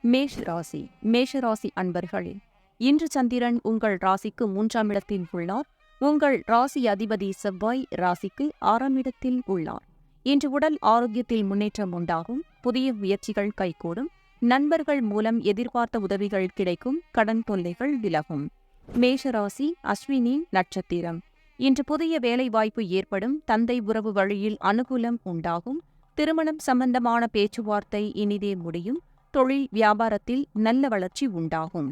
மேஷ ராசி மேஷ ராசி அன்பர்களே, இன்று சந்திரன் உங்கள் ராசிக்கு 3ஆம் இடத்தில் உள்ளார். உங்கள் ராசி அதிபதி செவ்வாய் ராசிக்கு 6ஆம் இடத்தில் உள்ளார். இன்று உடல் ஆரோக்கியத்தில் முன்னேற்றம் உண்டாகும். புதிய முயற்சிகள் கைகூடும். நண்பர்கள் மூலம் எதிர்பார்த்த உதவிகள் கிடைக்கும். கடன் தொல்லைகள் விலகும். மேஷராசி அஸ்வினி நட்சத்திரம். இன்று புதிய வேலை வாய்ப்பு ஏற்படும். தந்தை உறவு வழியில் அனுகூலம் உண்டாகும். திருமணம் சம்பந்தமான பேச்சுவார்த்தை இனிதே முடியும். தொழில் வியாபாரத்தில் நல்ல வளர்ச்சி உண்டாகும்.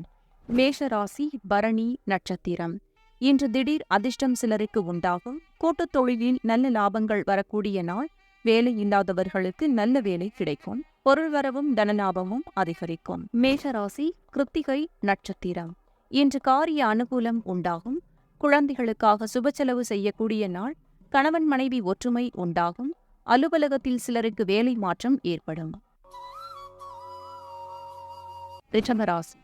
மேஷராசி பரணி நட்சத்திரம். இன்று திடீர் அதிர்ஷ்டம் சிலருக்கு உண்டாகும். கூட்டுத் தொழிலில் நல்ல லாபங்கள் வரக்கூடிய நாள். வேலை இல்லாதவர்களுக்கு நல்ல வேலை கிடைக்கும். பொருள்வரவும் தனலாபமும் அதிகரிக்கும். மேஷராசி கிருத்திகை நட்சத்திரம். இன்று காரிய அனுகூலம் உண்டாகும். குழந்தைகளுக்காக சுபச்செலவு செய்யக்கூடிய நாள். கணவன் மனைவி ஒற்றுமை உண்டாகும். அலுவலகத்தில் சிலருக்கு வேலை மாற்றம் ஏற்படும். ரிஷபராசி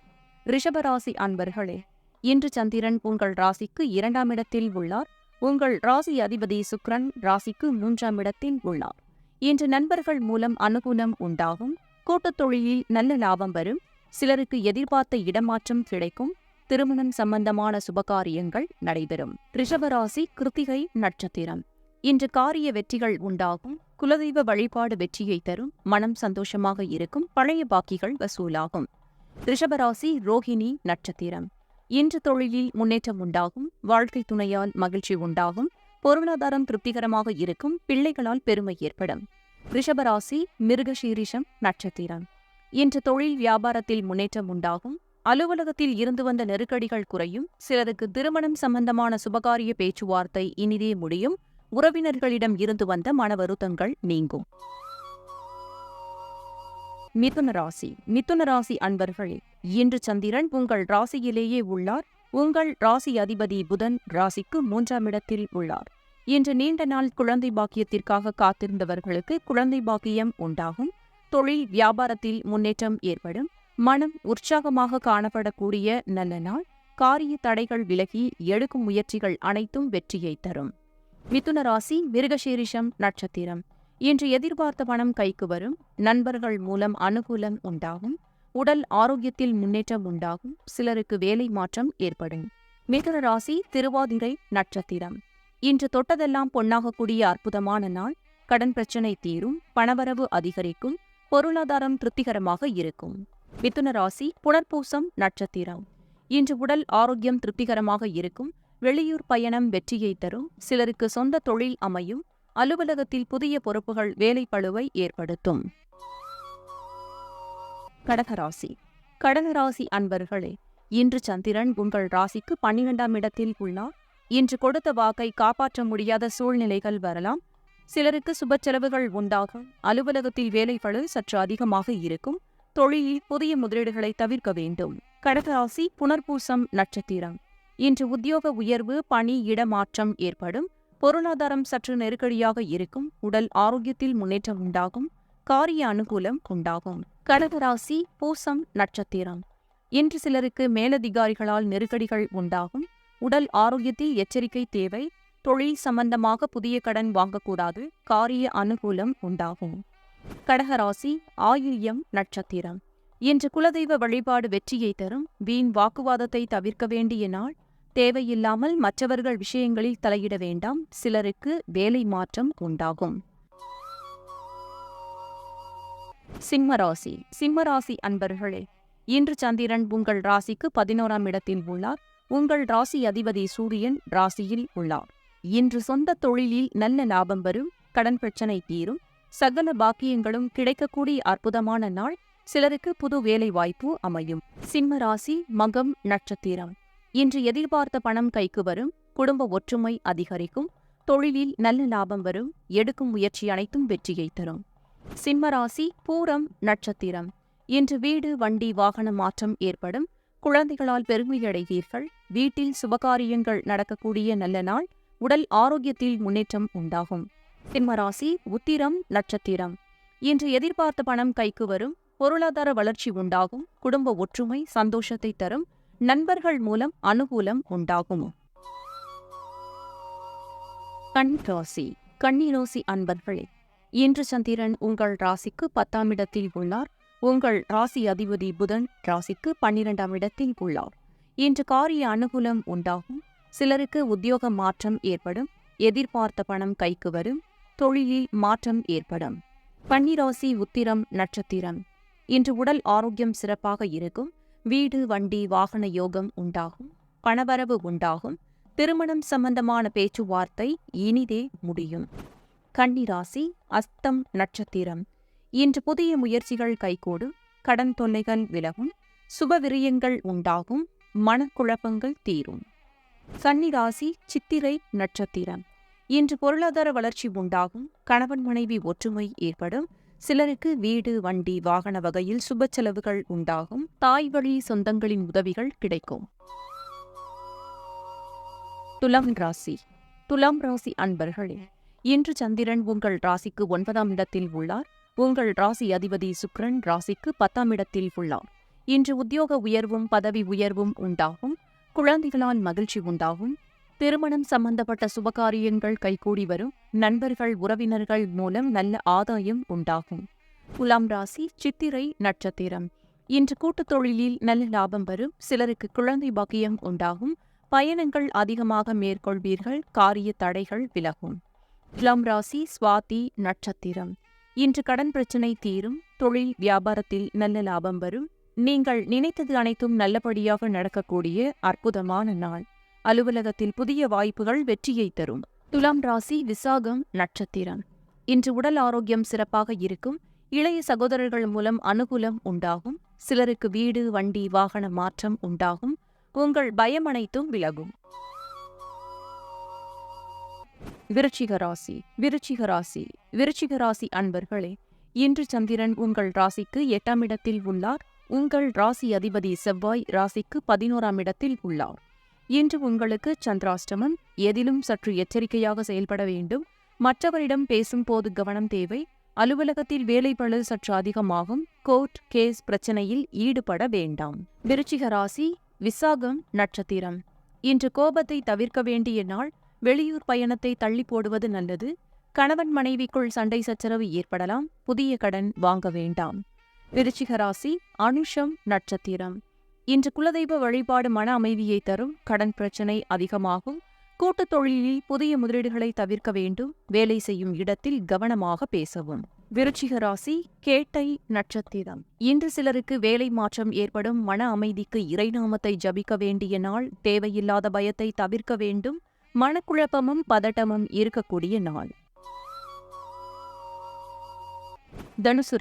ரிஷபராசி அன்பர்களே, இன்று சந்திரன் உங்கள் ராசிக்கு 2ஆம் இடத்தில் உள்ளார். உங்கள் ராசி அதிபதி சுக்கிரன் ராசிக்கு 3ஆம் இடத்தில் உள்ளார். இன்று நண்பர்கள் மூலம் அனுகூலம் உண்டாகும். கூட்டுத் தொழிலில் நல்ல லாபம் வரும். சிலருக்கு எதிர்பார்த்த இடமாற்றம் கிடைக்கும். திருமணம் சம்பந்தமான சுபகாரியங்கள் நடைபெறும். ரிஷபராசி கிருத்திகை நட்சத்திரம். இன்று காரிய வெற்றிகள் உண்டாகும். குலதெய்வ வழிபாடு வெற்றியை தரும். மனம் சந்தோஷமாக இருக்கும். பழைய பாக்கிகள் வசூலாகும். ரிஷபராசி ரோஹிணி நட்சத்திரம். இன்று தொழிலில் முன்னேற்றம் உண்டாகும். வாழ்க்கை துணையால் மகிழ்ச்சி உண்டாகும். பொருளாதாரம் திருப்திகரமாக இருக்கும். பிள்ளைகளால் பெருமை ஏற்படும். ரிஷபராசி மிருகசீரிஷம் நட்சத்திரம். இன்று தொழில் வியாபாரத்தில் முன்னேற்றம் உண்டாகும். அலுவலகத்தில் இருந்து வந்த நெருக்கடிகள் குறையும். சிலருக்கு திருமணம் சம்பந்தமான சுபகாரிய பேச்சுவார்த்தை இனிதே முடியும். உறவினர்களிடம் இருந்து வந்த மன வருத்தங்கள் நீங்கும். மிதுன ராசி அன்பர்களே, இன்று சந்திரன் உங்கள் ராசியிலேயே உள்ளார். உங்கள் ராசி அதிபதி புதன் ராசிக்கு 3ஆம் இடத்தில் உள்ளார். இன்று நீண்ட நாள் குழந்தை பாக்கியத்திற்காக காத்திருந்தவர்களுக்கு குழந்தை பாக்கியம் உண்டாகும். தொழில் வியாபாரத்தில் முன்னேற்றம் ஏற்படும். மனம் உற்சாகமாக காணப்படக்கூடிய நல்ல நாள். காரிய தடைகள் விலகி எடுக்கும் முயற்சிகள் அனைத்தும் வெற்றியை தரும். மிதுன ராசி மிருகசீரிஷம் நட்சத்திரம். இன்று எதிர்பார்த்த பணம் கைக்கு வரும். நண்பர்கள் மூலம் அனுகூலம் உண்டாகும். உடல் ஆரோக்கியத்தில் முன்னேற்றம் உண்டாகும். சிலருக்கு வேலை மாற்றம் ஏற்படும். மிதுன ராசி திருவாதிரை நட்சத்திரம். இன்று தொட்டதெல்லாம் பொன்னாகக்கூடிய அற்புதமான நாள். கடன் பிரச்சினை தீரும். பணவரவு அதிகரிக்கும். பொருளாதாரம் திருப்திகரமாக இருக்கும். மிதுன ராசி புனர்பூசம் நட்சத்திரம். இன்று உடல் ஆரோக்கியம் திருப்திகரமாக இருக்கும். வெளியூர் பயணம் வெற்றியை தரும். சிலருக்கு சொந்த தொழில் அமையும். அலுவலகத்தில் புதிய பொறுப்புகள் வேலைப்பளுவை ஏற்படுத்தும். கடகராசி அன்பர்களே, இன்று சந்திரன் உங்கள் ராசிக்கு 12ஆம் இடத்தில் உள்ளார். இன்று கொடுத்த வாக்கை காப்பாற்ற முடியாத சூழ்நிலைகள் வரலாம். சிலருக்கு சுப செலவுகள் உண்டாகும். அலுவலகத்தில் வேலைப்பளு சற்று அதிகமாக இருக்கும். தொழிலில் புதிய முதலீடுகளை தவிர்க்க வேண்டும். கடகராசி புனர்பூசம் நட்சத்திரம். இன்று உத்தியோக உயர்வு, பணி இடமாற்றம் ஏற்படும். பொருளாதாரம் சற்று நெருக்கடியாக இருக்கும். உடல் ஆரோக்கியத்தில் முன்னேற்றம் உண்டாகும். காரிய அனுகூலம் உண்டாகும். கடகராசி பூசம் நட்சத்திரம். இன்று சிலருக்கு மேலதிகாரிகளால் நெருக்கடிகள் உண்டாகும். உடல் ஆரோக்கியத்தில் எச்சரிக்கை தேவை. தொழில் சம்பந்தமாக புதிய கடன் வாங்கக்கூடாது. காரிய அனுகூலம் உண்டாகும். கடகராசி ஆயில்யம் நட்சத்திரம். இன்று குலதெய்வ வழிபாடு வெற்றியை தரும். வீண் வாக்குவாதத்தை தவிர்க்க வேண்டிய நாள். தேவையில்லாமல் மற்றவர்கள் விஷயங்களில் தலையிட வேண்டாம். சிலருக்கு வேலை மாற்றம் உண்டாகும். சிம்மராசி அன்பர்களே, இன்று சந்திரன் உங்கள் ராசிக்கு 11ஆம் இடத்தில் உள்ளார். உங்கள் ராசி அதிபதி சூரியன் ராசியில் உள்ளார். இன்று சொந்த தொழிலில் நல்ல லாபம் வரும். கடன் பிரச்சினை தீரும். சகல பாக்கியங்களும் கிடைக்கக்கூடிய அற்புதமான நாள். சிலருக்கு புது வேலை வாய்ப்பு அமையும். சிம்மராசி மகம் நட்சத்திரம். இன்று எதிர்பார்த்த பணம் கைக்கு வரும். குடும்ப ஒற்றுமை அதிகரிக்கும். தொழிலில் நல்ல லாபம் வரும். எடுக்கும் முயற்சி அனைத்தும் வெற்றியை தரும். சிம்மராசி பூரம் நட்சத்திரம். இன்று வீடு, வண்டி, வாகன மாற்றம் ஏற்படும். குழந்தைகளால் பெருமையடைவீர்கள். வீட்டில் சுபகாரியங்கள் நடக்கக்கூடிய நல்ல நாள். உடல் ஆரோக்கியத்தில் முன்னேற்றம் உண்டாகும். சிம்மராசி உத்திரம் நட்சத்திரம். இன்று எதிர்பார்த்த பணம் கைக்கு வரும். பொருளாதார வளர்ச்சி உண்டாகும். குடும்ப ஒற்றுமை சந்தோஷத்தை தரும். நண்பர்கள் மூலம் அனுகூலம் உண்டாகும். கன்னிராசி அன்பர்களே, இன்று சந்திரன் உங்கள் ராசிக்கு 10ஆம் இடத்தில் உள்ளார். உங்கள் ராசி அதிபதி புதன் ராசிக்கு 12ஆம் இடத்தில் உள்ளார். இன்று காரிய அனுகூலம் உண்டாகும். சிலருக்கு உத்தியோக மாற்றம் ஏற்படும். எதிர்பார்த்த பணம் கைக்கு வரும். தொழிலில் மாற்றம் ஏற்படும். கன்னிராசி உத்திரம் நட்சத்திரம். இன்று உடல் ஆரோக்கியம் சிறப்பாக இருக்கும். வீடு வண்டி வாகன யோகம் உண்டாகும். பணவரவு உண்டாகும். திருமணம் சம்பந்தமான பேச்சுவார்த்தை இனிதே முடியும். கன்னிராசி அஸ்தம் நட்சத்திரம். இன்று புதிய முயற்சிகள் கைகூடும். கடன் தொல்லைகள் விலகும். சுபவிரயங்கள் உண்டாகும். மனக்குழப்பங்கள் தீரும். கன்னிராசி சித்திரை நட்சத்திரம். இன்று பொருளாதார வளர்ச்சி உண்டாகும். கணவன் மனைவி ஒற்றுமை ஏற்படும். சிலருக்கு வீடு வண்டி வாகன வகையில் சுப செலவுகள் உண்டாகும். தாய் வழி சொந்தங்களின் உதவிகள் கிடைக்கும். துலாம் ராசி. துலாம் ராசி அன்பர்களே, இன்று சந்திரன் உங்கள் ராசிக்கு 9ஆம் இடத்தில் உள்ளார். உங்கள் ராசி அதிபதி சுக்கிரன் ராசிக்கு 10ஆம் இடத்தில் உள்ளார். இன்று உத்தியோக உயர்வும் பதவி உயர்வும் உண்டாகும். குழந்தைகளால் மகிழ்ச்சி உண்டாகும். திருமணம் சம்பந்தப்பட்ட சுபகாரியங்கள் கைகூடி வரும். நண்பர்கள் உறவினர்கள் மூலம் நல்ல ஆதாயம் உண்டாகும். துலாம் ராசி சித்திரை நட்சத்திரம். இன்று கூட்டுத் தொழிலில் நல்ல லாபம் வரும். சிலருக்கு குழந்தை பாக்கியம் உண்டாகும். பயணங்கள் அதிகமாக மேற்கொள்வீர்கள். காரிய தடைகள் விலகும். துலாம் ராசி சுவாதி நட்சத்திரம். இன்று கடன் பிரச்சினை தீரும். தொழில் வியாபாரத்தில் நல்ல லாபம் வரும். நீங்கள் நினைத்தது அனைத்தும் நல்லபடியாக நடக்கக்கூடிய அற்புதமான நாள். அலுவலகத்தில் புதிய வாய்ப்புகள் வெற்றியை தரும். துலாம் ராசி விசாகம் நட்சத்திரம். இன்று உடல் ஆரோக்கியம் சிறப்பாக இருக்கும். இளைய சகோதரர்கள் மூலம் அனுகூலம் உண்டாகும். சிலருக்கு வீடு வண்டி வாகன மாற்றம் உண்டாகும். உங்கள் பயம் அனைத்தும் விலகும். விருச்சிக ராசி. விருச்சிக ராசி அன்பர்களே, இன்று சந்திரன் உங்கள் ராசிக்கு 8ஆம் இடத்தில் உள்ளார். உங்கள் ராசி அதிபதி செவ்வாய் ராசிக்கு 11ஆம் இடத்தில் உள்ளார். இன்று உங்களுக்கு சந்திராஷ்டமம். எதிலும் சற்று எச்சரிக்கையாக செயல்பட வேண்டும். மற்றவரிடம் பேசும்போது கவனம் தேவை. அலுவலகத்தில் வேலைப்பளு சற்று அதிகமாகும். கோர்ட் கேஸ் பிரச்சனையில் ஈடுபட வேண்டாம். விருச்சிக ராசி விசாகம் நட்சத்திரம். இன்று கோபத்தை தவிர்க்க வேண்டிய நாள். வெளியூர் பயணத்தை தள்ளி போடுவது நல்லது. கணவன் மனைவிக்குள் சண்டை சச்சரவு ஏற்படலாம். புதிய கடன் வாங்க வேண்டாம். விருச்சிக ராசி அனுஷம் நட்சத்திரம். இன்று குலதெய்வ வழிபாடு மன அமைதியை தரும். கடன் பிரச்சினை அதிகமாகும். கூட்டுத் தொழிலில் புதிய முதலீடுகளை தவிர்க்க வேண்டும். வேலை செய்யும் இடத்தில் கவனமாக பேசவும். விருச்சிக ராசி கேட்டை நட்சத்திரம். இன்று சிலருக்கு வேலை மாற்றம் ஏற்படும். மன அமைதிக்கு இறைநாமத்தை ஜபிக்க வேண்டிய நாள். தேவையில்லாத பயத்தை தவிர்க்க வேண்டும். மனக்குழப்பமும் பதட்டமும் இருக்கக்கூடிய நாள். தனுசு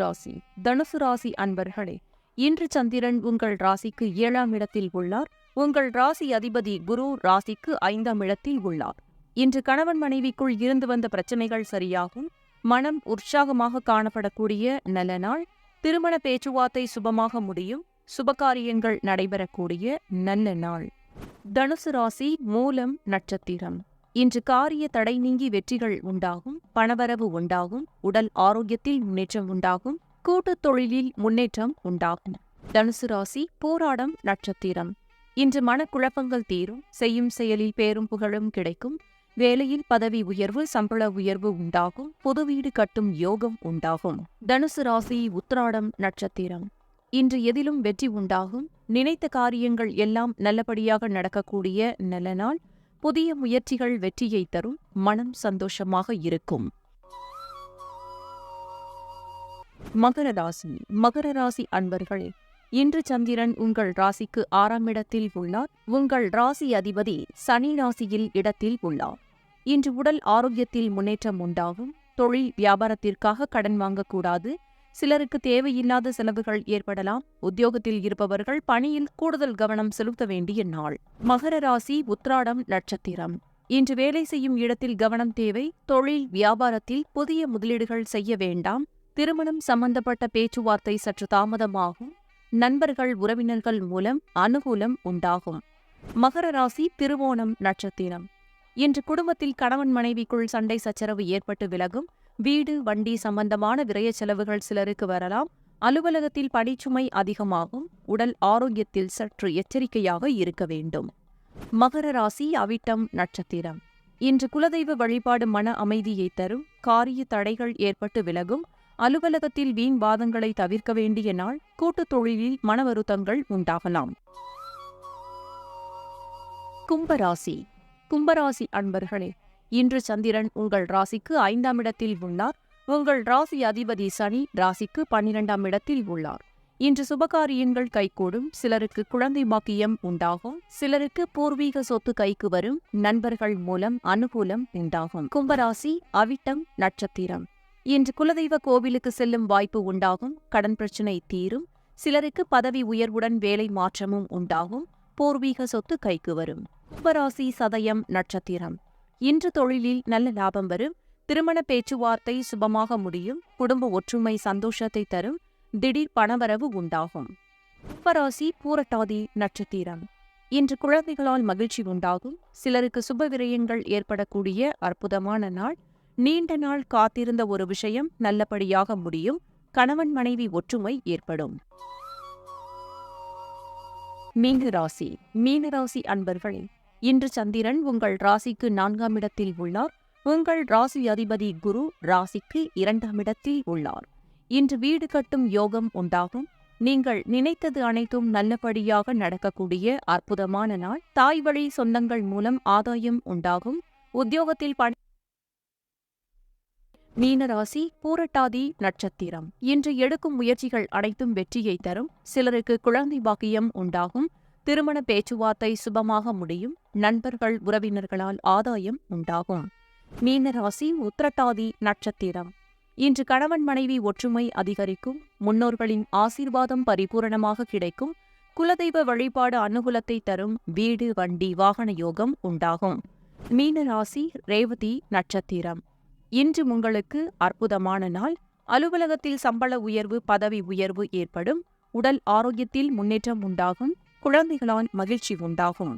ராசி அன்பர்களே, இன்று சந்திரன் உங்கள் ராசிக்கு 7ஆம் இடத்தில் உள்ளார். உங்கள் ராசி அதிபதி குரு ராசிக்கு 5ஆம் இடத்தில் உள்ளார். இன்று கணவன் மனைவிக்குள் இருந்து வந்த பிரச்சனைகள் சரியாகும். மனம் உற்சாகமாக காணப்படக்கூடிய நல்ல நாள். திருமண பேச்சுவார்த்தை சுபமாக முடியும். சுபகாரியங்கள் நடைபெறக்கூடிய நல்ல நாள். தனுசு ராசி மூலம் நட்சத்திரம். இன்று காரிய தடை நீங்கி வெற்றிகள் உண்டாகும். பணவரவு உண்டாகும். உடல் ஆரோக்கியத்தில் முன்னேற்றம் உண்டாகும். கூட்டுத் தொழிலில் முன்னேற்றம் உண்டாகும். தனுசு ராசி போராடம் நட்சத்திரம். இன்று மனக்குழப்பங்கள் தீரும். செய்யும் செயலில் பேரும் புகழும் கிடைக்கும். வேலையில் பதவி உயர்வு சம்பள உயர்வு உண்டாகும். புது வீடு கட்டும் யோகம் உண்டாகும். தனுசு ராசி உத்திராடம் நட்சத்திரம். இன்று எதிலும் வெற்றி உண்டாகும். நினைத்த காரியங்கள் எல்லாம் நல்லபடியாக நடக்கக்கூடிய நல்ல நாள். புதிய முயற்சிகள் வெற்றியை தரும். மனம் சந்தோஷமாக இருக்கும். மகர ராசி அன்பர்களே, இன்று சந்திரன் உங்கள் ராசிக்கு 6ஆம் இடத்தில் உள்ளார். உங்கள் ராசி அதிபதி சனி ராசியில் இடத்தில் உள்ளார். இன்று உடல் ஆரோக்கியத்தில் முன்னேற்றம் உண்டாகும். தொழில் வியாபாரத்திற்காக கடன் வாங்கக்கூடாது. சிலருக்கு தேவையில்லாத செலவுகள் ஏற்படலாம். உத்தியோகத்தில் இருப்பவர்கள் பணியில் கூடுதல் கவனம் செலுத்த வேண்டிய நாள். மகர ராசி உத்திராடம் நட்சத்திரம். இன்று வேலை செய்யும் இடத்தில் கவனம் தேவை. தொழில் வியாபாரத்தில் புதிய முதலீடுகள் செய்ய வேண்டாம். திருமணம் சம்பந்தப்பட்ட பேச்சுவார்த்தை சற்று தாமதமாகும். நண்பர்கள் உறவினர்கள் மூலம் அனுகூலம் உண்டாகும். மகர ராசி திருவோணம் நட்சத்திரம். இன்று குடும்பத்தில் கணவன் மனைவிக்குள் சண்டை சச்சரவு ஏற்பட்டு விலகும். வீடு வண்டி சம்பந்தமான விரய செலவுகள் சிலருக்கு வரலாம். அலுவலகத்தில் பணிச்சுமை அதிகமாகும். உடல் ஆரோக்கியத்தில் சற்று எச்சரிக்கையாக இருக்க வேண்டும். மகர ராசி அவிட்டம் நட்சத்திரம். இன்று குலதெய்வ வழிபாடு மன அமைதியை தரும். காரிய தடைகள் ஏற்பட்டு விலகும். அலுவலகத்தில் வீண் வாதங்களை தவிர்க்க வேண்டிய நாள். கூட்டுத் தொழிலில் மனவருத்தங்கள் உண்டாகலாம். கும்பராசி. கும்பராசி அன்பர்களே, இன்று சந்திரன் உங்கள் ராசிக்கு 5ஆம் இடத்தில் உள்ளார். உங்கள் ராசி அதிபதி சனி ராசிக்கு 12ஆம் இடத்தில் உள்ளார். இன்று சுபகாரியங்கள் கைகூடும். சிலருக்கு குழந்தை பாக்கியம் உண்டாகும். சிலருக்கு பூர்வீக சொத்து கைக்கு வரும். நண்பர்கள் மூலம் அனுகூலம் உண்டாகும். கும்பராசி அவிட்டம் நட்சத்திரம். இன்று குலதெய்வ கோவிலுக்கு செல்லும் வாய்ப்பு உண்டாகும். கடன் பிரச்சினை தீரும். சிலருக்கு பதவி உயர்வுடன் வேலை மாற்றமும் உண்டாகும். பூர்வீக சொத்து கைக்கு வரும். கும்பராசி சதயம் நட்சத்திரம். இன்று தொழிலில் நல்ல லாபம் வரும். திருமண பேச்சுவார்த்தை சுபமாக முடியும். குடும்ப ஒற்றுமை சந்தோஷத்தை தரும். திடீர் பணவரவு உண்டாகும். கும்பராசி பூரட்டாதி நட்சத்திரம். இன்று குழந்தைகளால் மகிழ்ச்சி உண்டாகும். சிலருக்கு சுப விரயங்கள் ஏற்படக்கூடிய அற்புதமான நாள். நீண்ட நாள் காத்திருந்த ஒரு விஷயம் நல்லபடியாக முடியும். கணவன் மனைவி ஒற்றுமை ஏற்படும். மீனராசி. மீனராசி அன்பர்களே, இன்று சந்திரன் உங்கள் ராசிக்கு 4ஆம் இடத்தில் உள்ளார். உங்கள் ராசி அதிபதி குரு ராசிக்கு 2ஆம் இடத்தில் உள்ளார். இன்று வீடு கட்டும் யோகம் உண்டாகும். நீங்கள் நினைத்தது அனைத்தும் நல்லபடியாக நடக்கக்கூடிய அற்புதமான நாள். தாய் வழி சொந்தங்கள் மூலம் ஆதாயம் உண்டாகும். உத்தியோகத்தில் மீனராசி பூரட்டாதி நட்சத்திரம். இன்று எடுக்கும் முயற்சிகள் அனைத்தும் வெற்றியை தரும். சிலருக்கு குழந்தை பாக்கியம் உண்டாகும். திருமண பேச்சுவார்த்தை சுபமாக முடியும். நண்பர்கள் உறவினர்களால் ஆதாயம் உண்டாகும். மீனராசி உத்திரட்டாதி நட்சத்திரம். இன்று கணவன் மனைவி ஒற்றுமை அதிகரிக்கும். முன்னோர்களின் ஆசீர்வாதம் பரிபூரணமாக கிடைக்கும். குலதெய்வ வழிபாடு அனுகூலத்தை தரும். வீடு வண்டி வாகன யோகம் உண்டாகும். மீனராசி ரேவதி நட்சத்திரம். இன்று உங்களுக்கு அற்புதமான நாள். அலுவலகத்தில் சம்பள உயர்வு பதவி உயர்வு ஏற்படும். உடல் ஆரோக்கியத்தில் முன்னேற்றம் உண்டாகும். குழந்தைகளால் மகிழ்ச்சி உண்டாகும்.